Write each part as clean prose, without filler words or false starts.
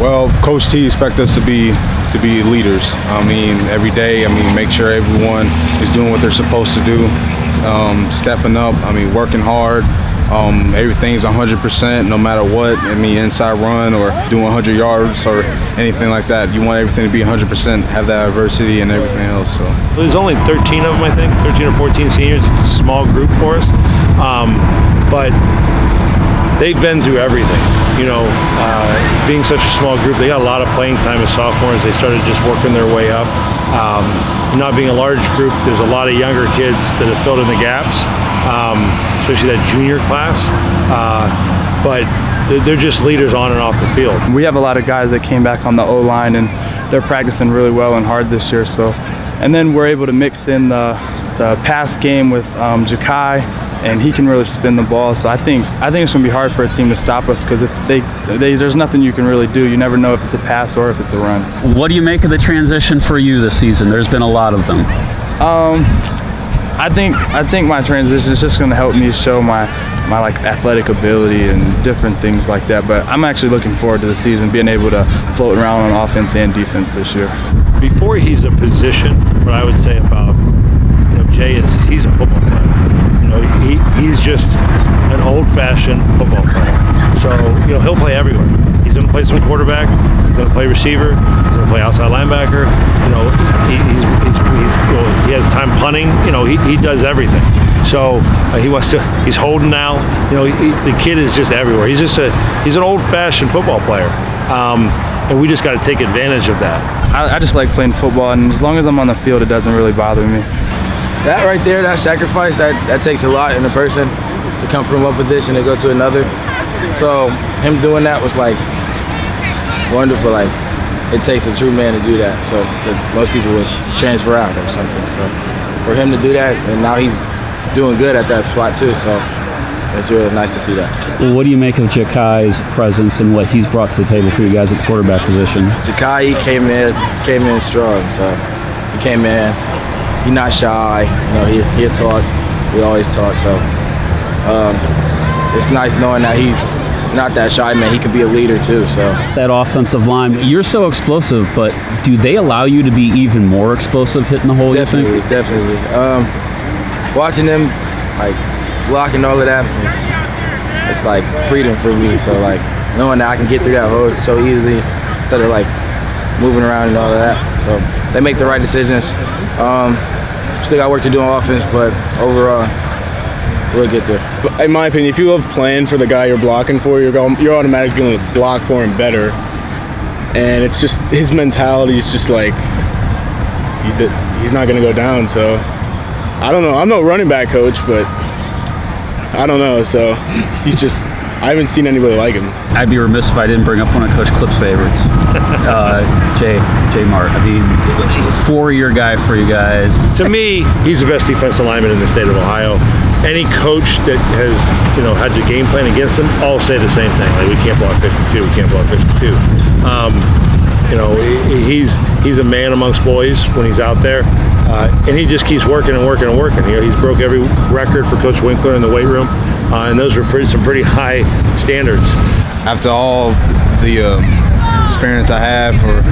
Well, Coach T expects us to be leaders. I mean, every day. I mean, make sure everyone is doing what they're supposed to do, stepping up. I mean, working hard. Everything's 100%, no matter what. I mean, inside run or doing 100 yards or anything like that. You want everything to be 100%, have that adversity and everything else. So there's only 13 of them, I think, 13 or 14 seniors. It's a small group for us, but they've been through everything. You know, being such a small group, they got a lot of playing time as sophomores. They started just working their way up. Not being a large group, there's a lot of younger kids that have filled in the gaps, especially that junior class. But they're just leaders on and off the field. We have a lot of guys that came back on the O-line, and they're practicing really well and hard this year. So, and then we're able to mix in the pass game with Jacqai, and he can really spin the ball. So I think it's going to be hard for a team to stop us, because if there's nothing you can really do. You never know if it's a pass or if it's a run. What do you make of the transition for you this season? There's been a lot of them. I think my transition is just going to help me show my like athletic ability and different things like that. But I'm actually looking forward to the season, being able to float around on offense and defense this year. Before he's a position, what I would say about Jay is he's a football player. He's just an old-fashioned football player. So he'll play everywhere. He's going to play some quarterback. He's going to play receiver. He's going to play outside linebacker. He has time punting. He does everything. So he's holding now. The kid is just everywhere. He's an old-fashioned football player, and we just got to take advantage of that. I just like playing football, and as long as I'm on the field, it doesn't really bother me. That right there, that sacrifice, that takes a lot in a person to come from one position and go to another. So him doing that was like wonderful. Like, it takes a true man to do that. So, because most people would transfer out or something. So for him to do that, and now he's doing good at that spot too. So it's really nice to see that. Well, what do you make of Jacqai's presence and what he's brought to the table for you guys at the quarterback position? Jacqai, he came in strong. So he came in. He's not shy. He'll talk. We always talk. So it's nice knowing that he's not that shy, man. He could be a leader too. So that offensive line, you're so explosive, but do they allow you to be even more explosive hitting the hole? Definitely, definitely. Watching them like block and all of that, it's like freedom for me. So like knowing that I can get through that hole so easily instead of like moving around and all of that. So they make the right decisions. Still got work to do on offense, but overall, we'll get there. In my opinion, if you love playing for the guy you're blocking for, you're automatically going to block for him better. And it's just his mentality is just like he's not going to go down. So I don't know. I'm no running back coach, but I don't know. So I haven't seen anybody like him. I'd be remiss if I didn't bring up one of Coach Clipp's favorites, Jay Mart. I mean, 4-year guy for you guys. To me, he's the best defensive lineman in the state of Ohio. Any coach that has had to game plan against him all say the same thing. Like, we can't block 52. We can't block 52. He's a man amongst boys when he's out there. And he just keeps working and working and working. He's broke every record for Coach Winkler in the weight room, and those were some pretty high standards. After all the experience I have for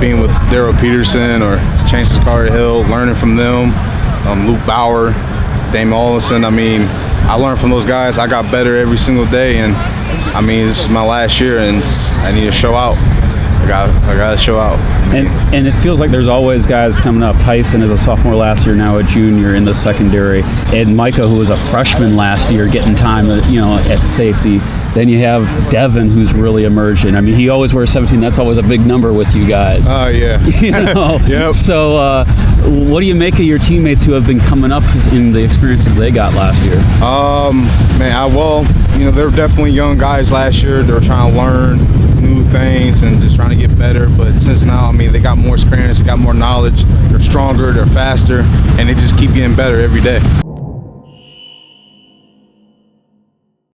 being with Daryl Peterson or Chances Carter Hill, learning from them, Luke Bauer, Dame Ollison, I mean, I learned from those guys. I got better every single day, and I mean, this is my last year, and I need to show out. I got to show out. And it feels like there's always guys coming up. Tyson is a sophomore last year, now a junior in the secondary. And Micah, who was a freshman last year, getting time at safety. Then you have Devin, who's really emerging. I mean, he always wears 17. That's always a big number with you guys. Oh, yeah. Yep. So what do you make of your teammates who have been coming up in the experiences they got last year? They're definitely young guys last year. They were trying to learn new things and just trying to get better. But since now, I mean, they got more experience, they got more knowledge. They're stronger, they're faster, and they just keep getting better every day.